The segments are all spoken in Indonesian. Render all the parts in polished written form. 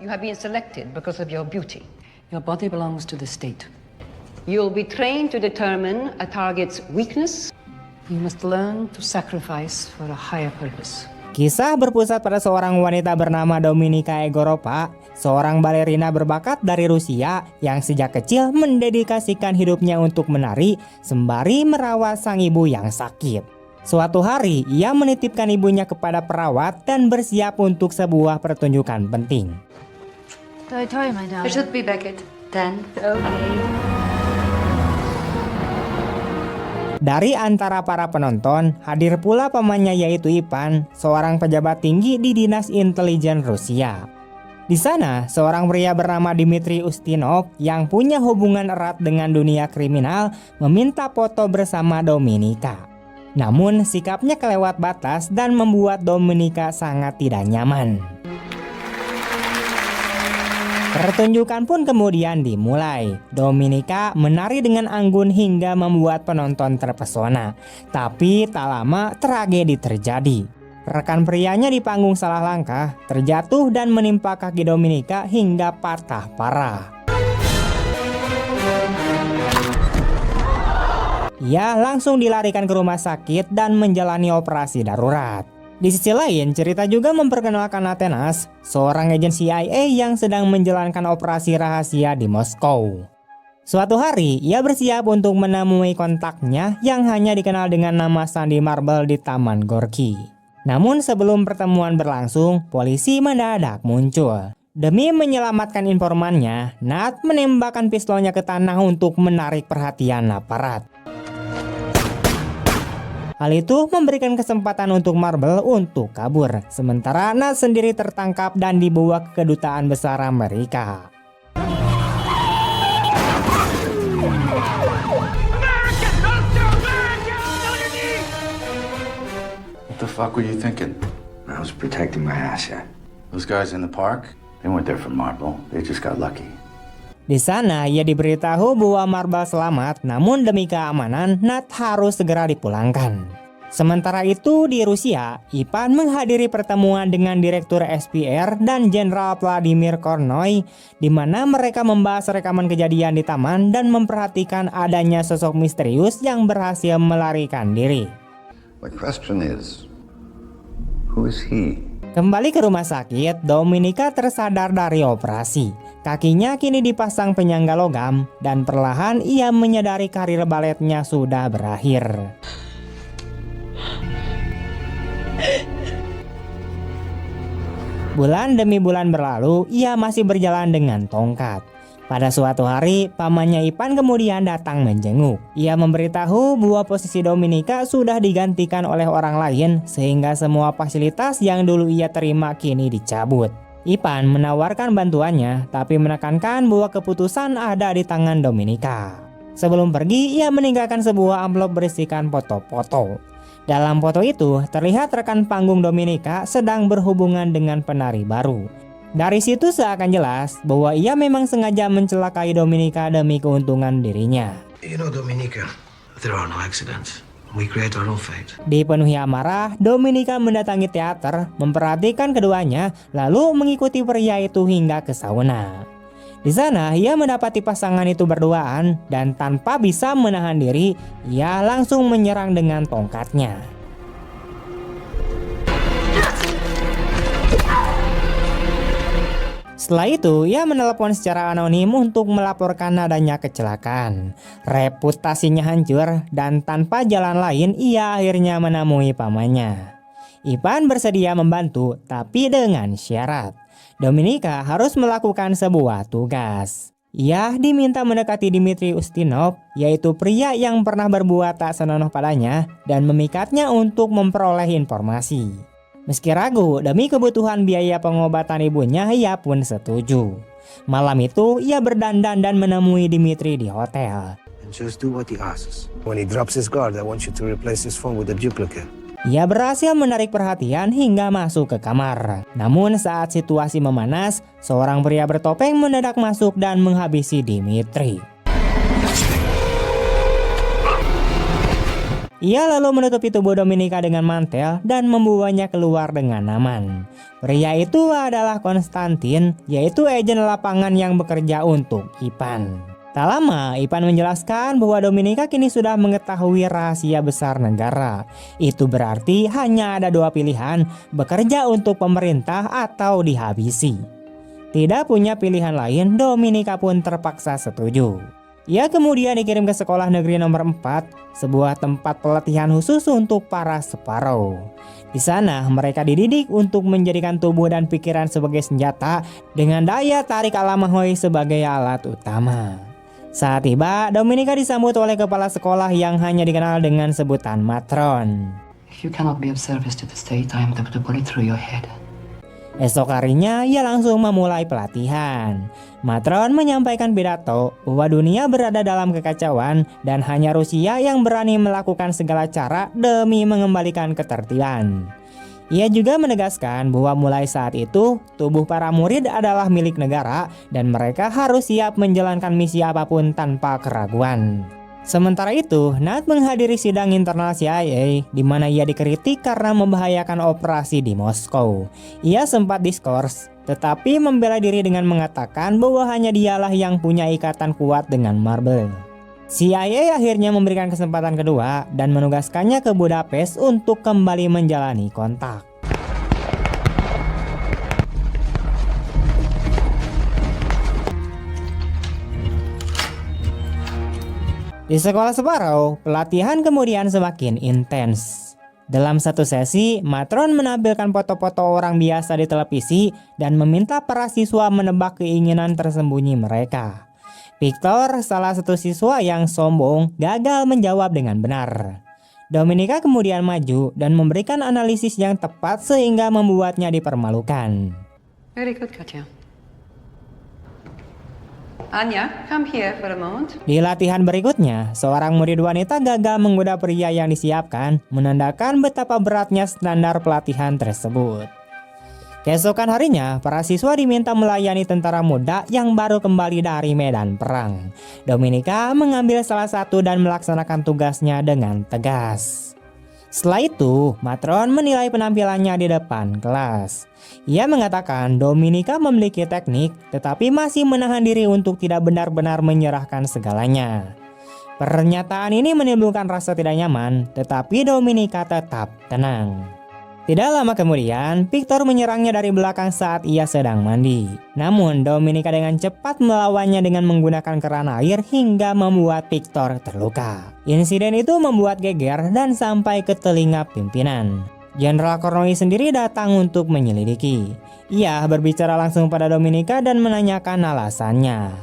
You have been selected because of your beauty. Your body belongs to the state. You'll be trained to determine a target's weakness. You must learn to sacrifice for a higher purpose. Kisah berpusat pada seorang wanita bernama Dominika Egorova, seorang balerina berbakat dari Rusia yang sejak kecil mendedikasikan hidupnya untuk menari sembari merawat sang ibu yang sakit. Suatu hari, ia menitipkan ibunya kepada perawat dan bersiap untuk sebuah pertunjukan penting. Sorry, my darling. It should be Beckett. 10. Okay. Dari antara para penonton, hadir pula pamannya yaitu Ivan, seorang pejabat tinggi di Dinas Intelijen Rusia. Di sana, seorang pria bernama Dmitry Ustinov yang punya hubungan erat dengan dunia kriminal meminta foto bersama Dominika. Namun, sikapnya kelewat batas dan membuat Dominika sangat tidak nyaman. Pertunjukan pun kemudian dimulai. Dominika menari dengan anggun hingga membuat penonton terpesona. Tapi tak lama tragedi terjadi. Rekan prianya di panggung salah langkah, terjatuh dan menimpa kaki Dominika hingga patah parah. Ia langsung dilarikan ke rumah sakit dan menjalani operasi darurat. Di sisi lain, cerita juga memperkenalkan Atenas, seorang agen CIA yang sedang menjalankan operasi rahasia di Moskow. Suatu hari, ia bersiap untuk menemui kontaknya yang hanya dikenal dengan nama Sandy Marble di Taman Gorky. Namun sebelum pertemuan berlangsung, polisi mendadak muncul. Demi menyelamatkan informannya, Nat menembakkan pistolnya ke tanah untuk menarik perhatian aparat. Hal itu memberikan kesempatan untuk Marble untuk kabur, sementara Nat sendiri tertangkap dan dibawa ke kedutaan besar Amerika. What the fuck were you thinking? I was protecting my ass, yeah. Those guys in the park? They weren't there for Marble. They just got lucky. Di sana, ia diberitahu bahwa Marble selamat, namun demi keamanan, Nat harus segera dipulangkan. Sementara itu, di Rusia, Ivan menghadiri pertemuan dengan Direktur SPR dan Jenderal Vladimir Kornoy, di mana mereka membahas rekaman kejadian di taman dan memperhatikan adanya sosok misterius yang berhasil melarikan diri. My question is, who is he? Kembali ke rumah sakit, Dominika tersadar dari operasi. Kakinya kini dipasang penyangga logam dan perlahan ia menyadari karir baletnya sudah berakhir. Bulan demi bulan berlalu, ia masih berjalan dengan tongkat. Pada suatu hari, pamannya Ivan kemudian datang menjenguk. Ia memberitahu bahwa posisi Dominika sudah digantikan oleh orang lain sehingga semua fasilitas yang dulu ia terima kini dicabut. Ivan menawarkan bantuannya tapi menekankan bahwa keputusan ada di tangan Dominika. Sebelum pergi, ia meninggalkan sebuah amplop berisikan foto-foto. Dalam foto itu, terlihat rekan panggung Dominika sedang berhubungan dengan penari baru. Dari situ seakan jelas bahwa ia memang sengaja mencelakai Dominika demi keuntungan dirinya. You know, Dominika, there are no accidents. We create our own fate. Dipenuhi amarah, Dominika mendatangi teater, memperhatikan keduanya, lalu mengikuti pria itu hingga ke sauna. Di sana, ia mendapati pasangan itu berduaan dan tanpa bisa menahan diri, ia langsung menyerang dengan tongkatnya. Setelah itu, ia menelepon secara anonim untuk melaporkan adanya kecelakaan. Reputasinya hancur dan tanpa jalan lain, ia akhirnya menemui pamannya. Ivan bersedia membantu, tapi dengan syarat. Dominika harus melakukan sebuah tugas. Ia diminta mendekati Dmitry Ustinov, yaitu pria yang pernah berbuat tak senonoh padanya, dan memikatnya untuk memperoleh informasi. Meski ragu demi kebutuhan biaya pengobatan ibunya, ia pun setuju. Malam itu ia berdandan dan menemui Dmitry di hotel. And just do what he asks. When he drops his guard, I want you to replace his phone with a duplicate. Ia berhasil menarik perhatian hingga masuk ke kamar. Namun saat situasi memanas, seorang pria bertopeng mendadak masuk dan menghabisi Dmitry. Ia lalu menutupi tubuh Dominika dengan mantel dan membawanya keluar dengan aman. Pria itu adalah Konstantin, yaitu agen lapangan yang bekerja untuk Ivan. Tak lama, Ivan menjelaskan bahwa Dominika kini sudah mengetahui rahasia besar negara. Itu berarti hanya ada dua pilihan, bekerja untuk pemerintah atau dihabisi. Tidak punya pilihan lain, Dominika pun terpaksa setuju. Ia kemudian dikirim ke sekolah negeri nomor 4, sebuah tempat pelatihan khusus untuk para Sparrow. Di sana mereka dididik untuk menjadikan tubuh dan pikiran sebagai senjata dengan daya tarik ala Mahoi sebagai alat utama. Saat tiba, Dominika disambut oleh kepala sekolah yang hanya dikenal dengan sebutan matron. If you cannot be of service to the state, I am to put a bullet through your head. Esok harinya ia langsung memulai pelatihan. Matron menyampaikan pidato bahwa dunia berada dalam kekacauan dan hanya Rusia yang berani melakukan segala cara demi mengembalikan ketertiban. Ia juga menegaskan bahwa mulai saat itu tubuh para murid adalah milik negara dan mereka harus siap menjalankan misi apapun tanpa keraguan. Sementara itu, Nat menghadiri sidang internal CIA di mana ia dikritik karena membahayakan operasi di Moskow. Ia sempat diskors, tetapi membela diri dengan mengatakan bahwa hanya dialah yang punya ikatan kuat dengan Marble. CIA akhirnya memberikan kesempatan kedua dan menugaskannya ke Budapest untuk kembali menjalani kontak. Di sekolah Sparrow, pelatihan kemudian semakin intens. Dalam satu sesi, matron menampilkan foto-foto orang biasa di televisi dan meminta para siswa menebak keinginan tersembunyi mereka. Victor, salah satu siswa yang sombong, gagal menjawab dengan benar. Dominika kemudian maju dan memberikan analisis yang tepat sehingga membuatnya dipermalukan. Very good, Katya. Anya, come here for a moment. Di latihan berikutnya, seorang murid wanita gagal menggoda pria yang disiapkan, menandakan betapa beratnya standar pelatihan tersebut. Keesokan harinya, para siswa diminta melayani tentara muda yang baru kembali dari medan perang. Dominika mengambil salah satu dan melaksanakan tugasnya dengan tegas. Setelah itu, matron menilai penampilannya di depan kelas. Ia mengatakan Dominika memiliki teknik, tetapi masih menahan diri untuk tidak benar-benar menyerahkan segalanya. Pernyataan ini menimbulkan rasa tidak nyaman, tetapi Dominika tetap tenang. Tidak lama kemudian, Victor menyerangnya dari belakang saat ia sedang mandi. Namun, Dominika dengan cepat melawannya dengan menggunakan keran air hingga membuat Victor terluka. Insiden itu membuat geger dan sampai ke telinga pimpinan. Jenderal Kornoi sendiri datang untuk menyelidiki. Ia berbicara langsung pada Dominika dan menanyakan alasannya.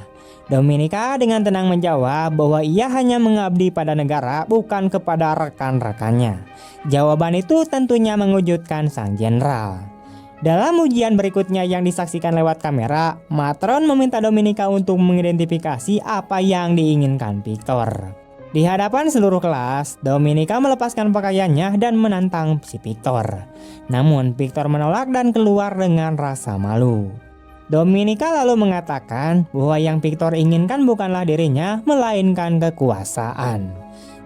Dominika dengan tenang menjawab bahwa ia hanya mengabdi pada negara, bukan kepada rekan-rekannya. Jawaban itu tentunya mengejutkan sang jenderal. Dalam ujian berikutnya yang disaksikan lewat kamera, matron meminta Dominika untuk mengidentifikasi apa yang diinginkan Victor. Di hadapan seluruh kelas, Dominika melepaskan pakaiannya dan menantang si Victor. Namun Victor menolak dan keluar dengan rasa malu. Dominika lalu mengatakan bahwa yang Victor inginkan bukanlah dirinya, melainkan kekuasaan.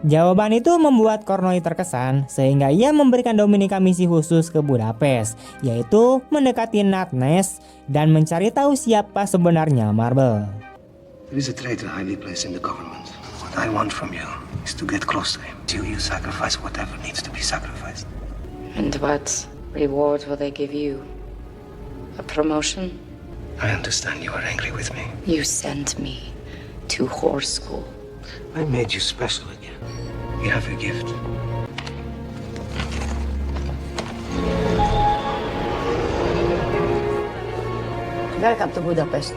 Jawaban itu membuat Kornoi terkesan sehingga ia memberikan Dominika misi khusus ke Budapest, yaitu mendekati Natnes dan mencari tahu siapa sebenarnya Marble. There is a traitor highly placed in the government. What I want from you is to get close to him till you sacrifice whatever needs to be sacrificed. And what reward will they give you? A promotion? I understand you are angry with me. You sent me to horse school. I made you special again. You have a gift. Welcome to Budapest.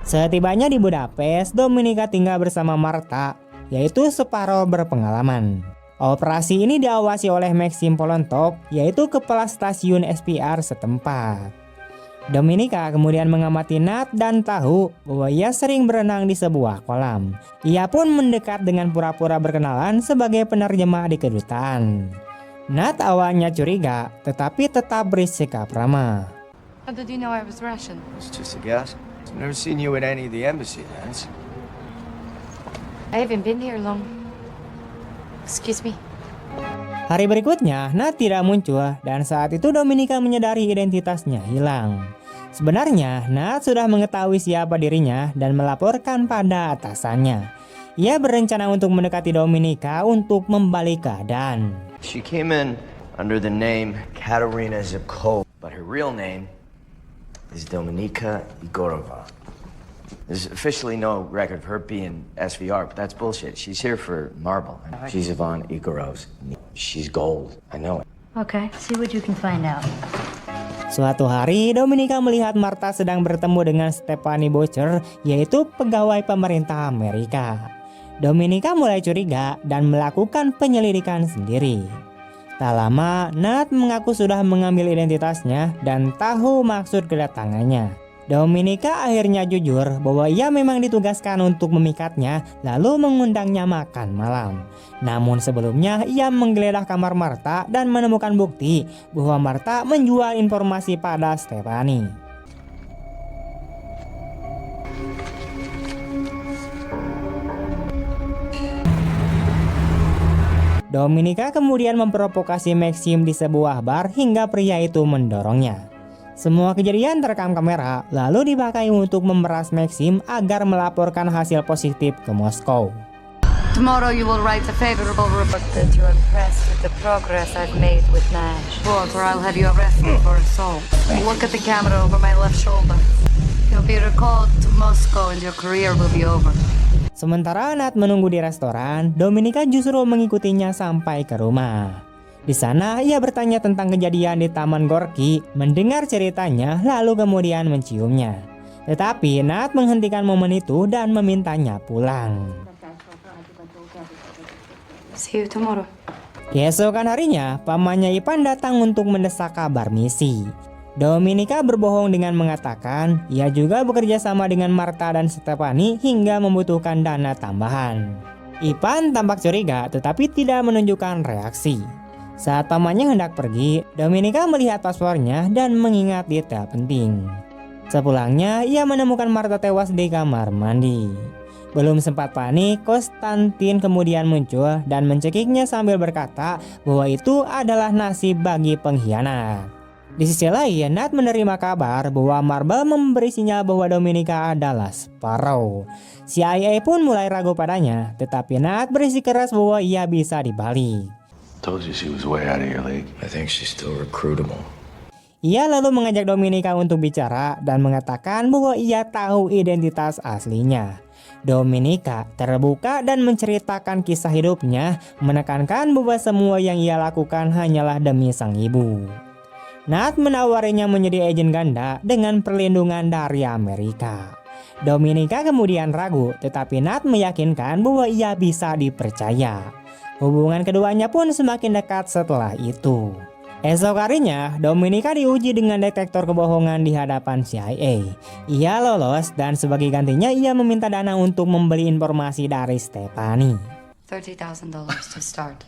Setibanya di Budapest, Dominika tinggal bersama Marta, yaitu Sparrow berpengalaman. Operasi ini diawasi oleh Maxim Polontov, yaitu kepala stasiun SPR setempat. Dominika kemudian mengamati Nat dan tahu bahwa ia sering berenang di sebuah kolam. Ia pun mendekat dengan pura-pura berkenalan sebagai penerjemah di kedutaan. Nat awalnya curiga, tetapi tetap bersikap ramah. How did you know I was Russian? It's just a guess. I've never seen you at any of the embassy events. I haven't been here long. Excuse me. Hari berikutnya, Nat tidak muncul dan saat itu Dominika menyadari identitasnya hilang. Sebenarnya, Nat sudah mengetahui siapa dirinya dan melaporkan pada atasannya. Ia berencana untuk mendekati Dominika untuk membalik keadaan. She came in under the name Katerina Zipkova, but her real name is Dominika Igorova. There's officially no record of her being SVR, but that's bullshit. She's here for marble. She's Ivan Igorov's. She's gold. I know it. Okay, see what you can find out. Suatu hari, Dominika melihat Martha sedang bertemu dengan Stephanie Boucher, yaitu pegawai pemerintah Amerika. Dominika mulai curiga dan melakukan penyelidikan sendiri. Tak lama, Nat mengaku sudah mengambil identitasnya dan tahu maksud kedatangannya. Dominika akhirnya jujur bahwa ia memang ditugaskan untuk memikatnya lalu mengundangnya makan malam. Namun sebelumnya ia menggeledah kamar Martha dan menemukan bukti bahwa Martha menjual informasi pada Stephanie. Dominika kemudian memprovokasi Maxim di sebuah bar hingga pria itu mendorongnya. Semua kejadian terekam kamera lalu dipakai untuk memeras Maxim agar melaporkan hasil positif ke Moskow. Tomorrow you will write a favorable report that you're impressed with the progress I've made with Nash. Or I'll have you arrested for assault. Look at the camera over my left shoulder. You'll be recalled to Moscow and your career will be over. Sementara Nat menunggu di restoran, Dominika justru mengikutinya sampai ke rumah. Di sana ia bertanya tentang kejadian di Taman Gorky, mendengar ceritanya lalu kemudian menciumnya. Tetapi Nat menghentikan momen itu dan memintanya pulang. See you tomorrow. Keesokan harinya, pamannya Ivan datang untuk mendesak kabar misi. Dominika berbohong dengan mengatakan ia juga bekerja sama dengan Martha dan Stephanie hingga membutuhkan dana tambahan. Ivan tampak curiga tetapi tidak menunjukkan reaksi. Saat pamannya hendak pergi, Dominika melihat paspornya dan mengingat detail penting. Sepulangnya, ia menemukan Martha tewas di kamar mandi. Belum sempat panik, Konstantin kemudian muncul dan mencekiknya sambil berkata bahwa itu adalah nasib bagi pengkhianat. Di sisi lain, Nat menerima kabar bahwa Marble memberi sinyal bahwa Dominika adalah Sparrow. CIA pun mulai ragu padanya, tetapi Nat bersikeras bahwa ia bisa dibalik. Told you she was way out of your league. I think she's still recruitable. Ia lalu mengajak Dominika untuk bicara dan mengatakan bahwa ia tahu identitas aslinya. Dominika terbuka dan menceritakan kisah hidupnya, menekankan bahwa semua yang ia lakukan hanyalah demi sang ibu. Nat menawarinya menjadi agen ganda dengan perlindungan dari Amerika. Dominika kemudian ragu, tetapi Nat meyakinkan bahwa ia bisa dipercaya. Hubungan keduanya pun semakin dekat setelah itu. Esok harinya, Dominika diuji dengan detektor kebohongan di hadapan CIA. Ia lolos dan sebagai gantinya ia meminta dana untuk membeli informasi dari Stephanie. $30,000 to start.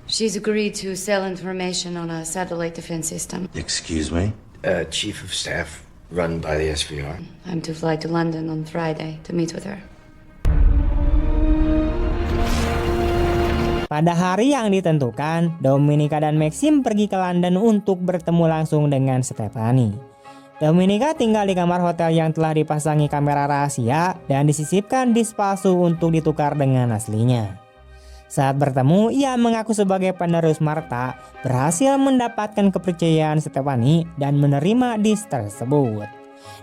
She's agreed to sell information on a satellite defense system. Excuse me? Chief of Staff, run by the SVR. I'm to fly to London on Friday to meet with her. Pada hari yang ditentukan, Dominika dan Maxim pergi ke London untuk bertemu langsung dengan Stephanie. Dominika tinggal di kamar hotel yang telah dipasangi kamera rahasia dan disisipkan disk palsu untuk ditukar dengan aslinya. Saat bertemu, ia mengaku sebagai penerus Martha berhasil mendapatkan kepercayaan Stephanie dan menerima disk tersebut.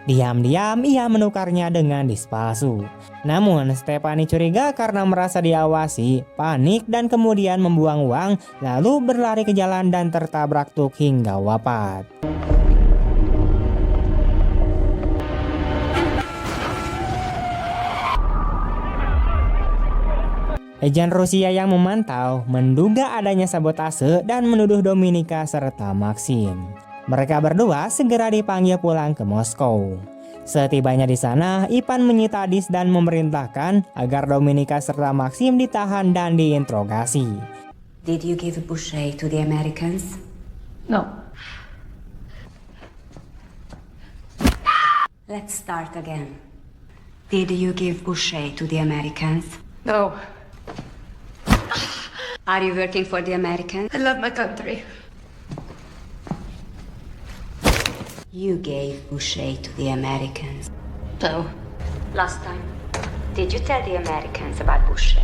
Diam-diam ia menukarnya dengan disk palsu. Namun Stephanie curiga karena merasa diawasi, panik dan kemudian membuang uang, lalu berlari ke jalan dan tertabrak truk hingga wafat. Agen Rusia yang memantau menduga adanya sabotase dan menuduh Dominika serta Maxim. Mereka berdua segera dipanggil pulang ke Moskow. Setibanya di sana, Ivan menyita disk dan memerintahkan agar Dominika serta Maxim ditahan dan diinterogasi. Did you give Boucher to the Americans? No. Let's start again. Did you give Boucher to the Americans? No. Are you working for the Americans? I love my country. You gave Boucher to the Americans. No. Last time, did you tell the Americans about Boucher?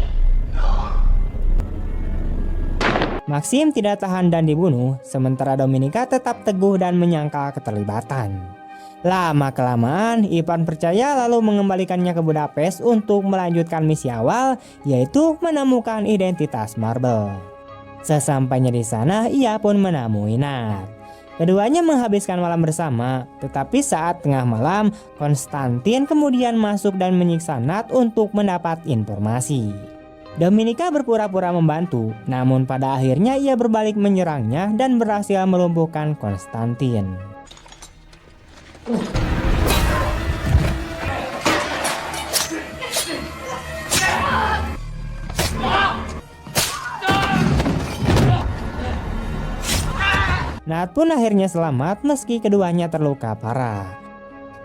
Maxim tidak tahan dan dibunuh, sementara Dominika tetap teguh dan menyangkal keterlibatan. Lama-kelamaan, Ivan percaya lalu mengembalikannya ke Budapest untuk melanjutkan misi awal, yaitu menemukan identitas Marble. Sesampainya di sana, ia pun menemui Nat. Keduanya menghabiskan malam bersama, tetapi saat tengah malam, Konstantin kemudian masuk dan menyiksa Nat untuk mendapat informasi. Dominika berpura-pura membantu, namun pada akhirnya ia berbalik menyerangnya dan berhasil melumpuhkan Konstantin. Nat pun akhirnya selamat meski keduanya terluka parah.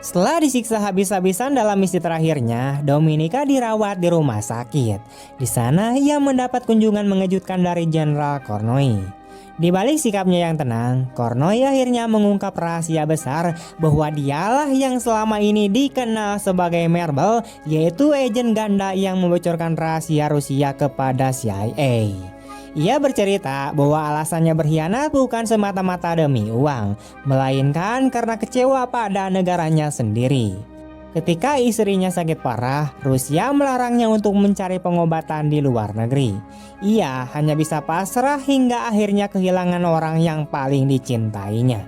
Setelah disiksa habis-habisan dalam misi terakhirnya, Dominika dirawat di rumah sakit. Di sana ia mendapat kunjungan mengejutkan dari Jenderal Kornoi. Di balik sikapnya yang tenang, Kornoi akhirnya mengungkap rahasia besar bahwa dialah yang selama ini dikenal sebagai Marble, yaitu agen ganda yang membocorkan rahasia Rusia kepada CIA. Ia bercerita bahwa alasannya berkhianat bukan semata-mata demi uang, melainkan karena kecewa pada negaranya sendiri. Ketika istrinya sakit parah, Rusia melarangnya untuk mencari pengobatan di luar negeri. Ia hanya bisa pasrah hingga akhirnya kehilangan orang yang paling dicintainya.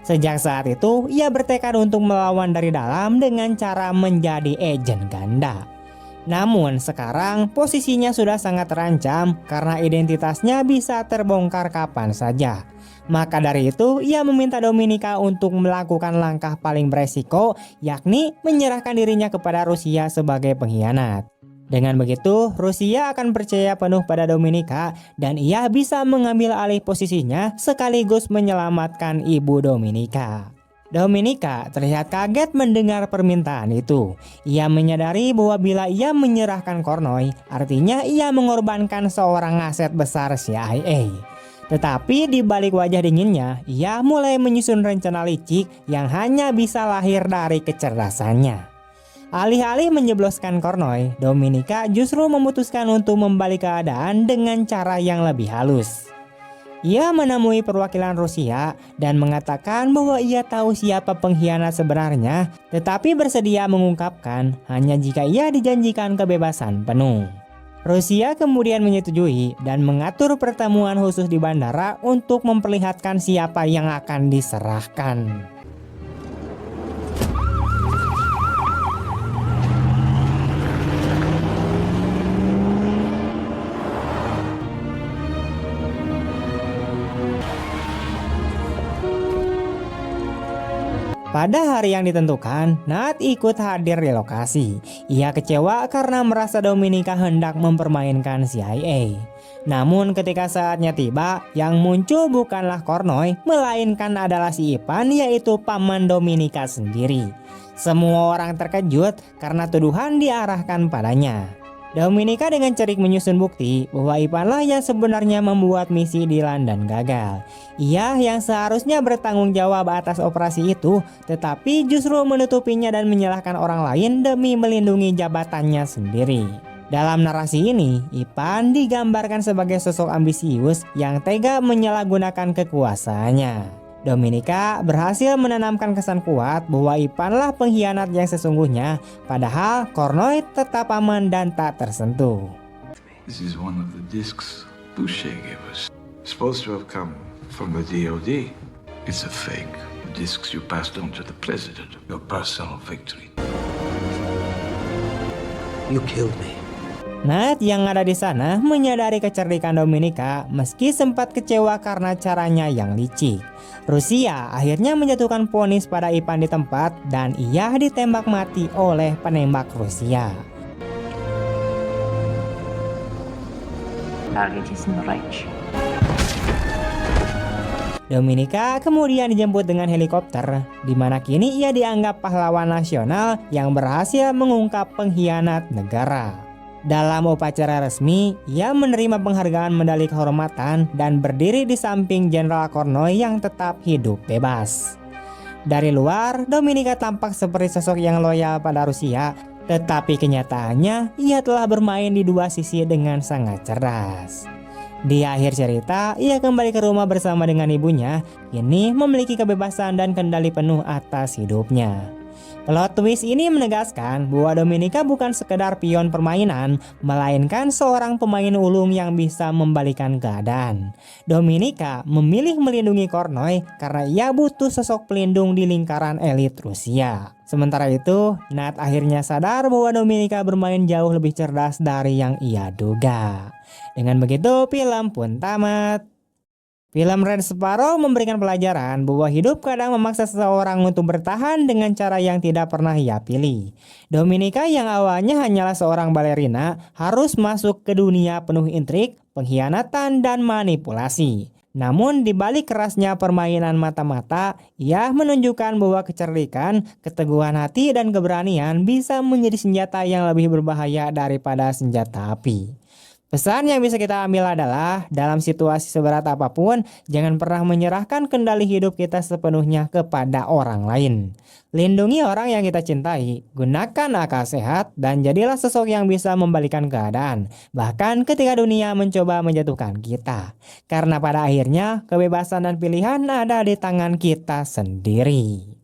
Sejak saat itu, ia bertekad untuk melawan dari dalam dengan cara menjadi agen ganda. Namun sekarang posisinya sudah sangat terancam karena identitasnya bisa terbongkar kapan saja. Maka dari itu ia meminta Dominika untuk melakukan langkah paling beresiko, yakni menyerahkan dirinya kepada Rusia sebagai pengkhianat. Dengan begitu Rusia akan percaya penuh pada Dominika dan ia bisa mengambil alih posisinya sekaligus menyelamatkan ibu Dominika. Dominika terlihat kaget mendengar permintaan itu. Ia menyadari bahwa bila ia menyerahkan Kornoi, artinya ia mengorbankan seorang aset besar CIA. Tetapi di balik wajah dinginnya, ia mulai menyusun rencana licik yang hanya bisa lahir dari kecerdasannya. Alih-alih menjebloskan Kornoi, Dominika justru memutuskan untuk membalik keadaan dengan cara yang lebih halus. Ia menemui perwakilan Rusia dan mengatakan bahwa ia tahu siapa pengkhianat sebenarnya, tetapi bersedia mengungkapkan hanya jika ia dijanjikan kebebasan penuh. Rusia kemudian menyetujui dan mengatur pertemuan khusus di bandara untuk memperlihatkan siapa yang akan diserahkan. Pada hari yang ditentukan, Nat ikut hadir di lokasi. Ia kecewa karena merasa Dominika hendak mempermainkan CIA. Namun ketika saatnya tiba, yang muncul bukanlah Kornoi, melainkan adalah si Ivan, yaitu paman Dominika sendiri. Semua orang terkejut karena tuduhan diarahkan padanya. Dominika dengan cerik menyusun bukti bahwa Ivanlah yang sebenarnya membuat misi di London gagal. Ia yang seharusnya bertanggung jawab atas operasi itu, tetapi justru menutupinya dan menyalahkan orang lain demi melindungi jabatannya sendiri. Dalam narasi ini, Ivan digambarkan sebagai sosok ambisius yang tega menyalahgunakan kekuasaannya. Dominika berhasil menanamkan kesan kuat bahwa Ivanlah pengkhianat yang sesungguhnya, padahal Kornoi tetap aman dan tak tersentuh. This is one of the discs Boucher gave us. Supposed to have come from the DOD. It's a fake. The discs you passed on to the president. Your personal victory. You killed me. Nat yang ada di sana menyadari kecerdikan Dominika meski sempat kecewa karena caranya yang licik. Rusia akhirnya menjatuhkan vonis pada Ivan di tempat dan ia ditembak mati oleh penembak Rusia. Dominika kemudian dijemput dengan helikopter, di mana kini ia dianggap pahlawan nasional yang berhasil mengungkap pengkhianat negara. Dalam upacara resmi, ia menerima penghargaan medali kehormatan dan berdiri di samping Jenderal Kornoy yang tetap hidup bebas. Dari luar, Dominika tampak seperti sosok yang loyal pada Rusia, tetapi kenyataannya ia telah bermain di dua sisi dengan sangat cerdas. Di akhir cerita, ia kembali ke rumah bersama dengan ibunya, kini memiliki kebebasan dan kendali penuh atas hidupnya. Plot twist ini menegaskan bahwa Dominika bukan sekedar pion permainan, melainkan seorang pemain ulung yang bisa membalikan keadaan. Dominika memilih melindungi Kornoy karena ia butuh sosok pelindung di lingkaran elit Rusia. Sementara itu, Nat akhirnya sadar bahwa Dominika bermain jauh lebih cerdas dari yang ia duga. Dengan begitu, film pun tamat. Film Red Sparrow memberikan pelajaran bahwa hidup kadang memaksa seseorang untuk bertahan dengan cara yang tidak pernah ia pilih. Dominika yang awalnya hanyalah seorang balerina harus masuk ke dunia penuh intrik, pengkhianatan, dan manipulasi. Namun di balik kerasnya permainan mata-mata, ia menunjukkan bahwa kecerdikan, keteguhan hati, dan keberanian bisa menjadi senjata yang lebih berbahaya daripada senjata api. Pesan yang bisa kita ambil adalah, dalam situasi seberat apapun, jangan pernah menyerahkan kendali hidup kita sepenuhnya kepada orang lain. Lindungi orang yang kita cintai, gunakan akal sehat, dan jadilah sosok yang bisa membalikan keadaan, bahkan ketika dunia mencoba menjatuhkan kita. Karena pada akhirnya, kebebasan dan pilihan ada di tangan kita sendiri.